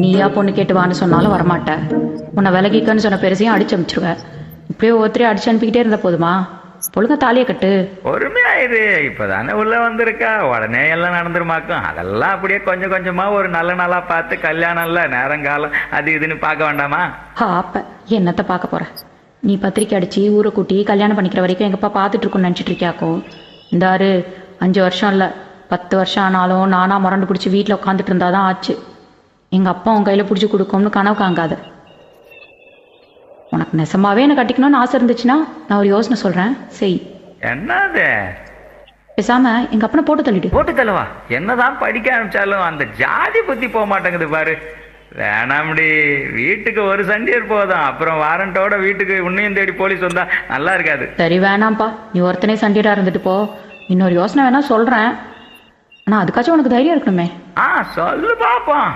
நீயா பொண்ணு கேட்டு வான்னு சொன்னாலும் வரமாட்டேன். உன்னை விலகிக்கன்னு சொன்ன பெருசையும் அடிச்சு அனுப்பிச்சிருவேன். இப்படியே ஒவ்வொருத்தரையும் அடிச்சு அனுப்பிக்கிட்டே இருந்தா போதுமா? ஒழுங்கா தாலியை கட்டு. பொறுமையாயிரு, இப்பதானே உள்ள வந்திருக்கா, உடனே எல்லாம் நடந்துருமாக்கும். அதெல்லாம் அப்படியே கொஞ்சம் கொஞ்சமா ஒரு நல்ல நாளா பார்த்து கல்யாணம் இல்ல நேரங்காலம் அது இதுன்னு பார்க்க வேண்டாமா? அப்ப என்னத்தை பார்க்க போற? நீ பத்திரிக்கை அடிச்சு ஊரை கூட்டி கல்யாணம் பண்ணிக்கிற வரைக்கும் எங்கப்பா பார்த்துட்டு இருக்குன்னு நினச்சிட்டு இருக்கியாக்கும். இந்தாரு 5 வருஷம் இல்லை 10 வருஷம் ஆனாலும் நானா முரண்டு பிடிச்சி வீட்டில் உட்காந்துட்டு இருந்தாதான் ஆச்சு. எங்கள் அப்பா உன் கையில் பிடிச்சி கொடுக்கும்னு கனவு காங்காத. உனக்கு நெசமாவே என்ன கட்டிக்கணும்னு ஆசை இருந்துச்சுன்னா நான் ஒரு யோசனை சொல்கிறேன், செய். என்னது? பேசாம எங்கள் அப்பனை போட்டு தள்ளிடு. போட்டு தள்ளவா? என்னதான் படிக்க ஆரம்பிச்சாலும் அந்த ஜாதி பத்தி போக மாட்டேங்குது பாரு. வேணாம்டி, வீட்டுக்கு ஒரு சண்டியர் போதும், அப்புறம் வாரண்டோட வீட்டுக்கு உன்னையும் தேடி போலீஸ் வந்தா நல்லா இருக்காது. சரி வேணாம்ப்பா, நீ ஒருத்தனே சண்டியரா இருந்துட்டு போ. இன்னொரு யோசனை வேணா சொல்கிறேன், ஆனால் அதுக்காச்சும் உனக்கு தைரியம் இருக்கணுமே. சொல்லு பாப்போம்.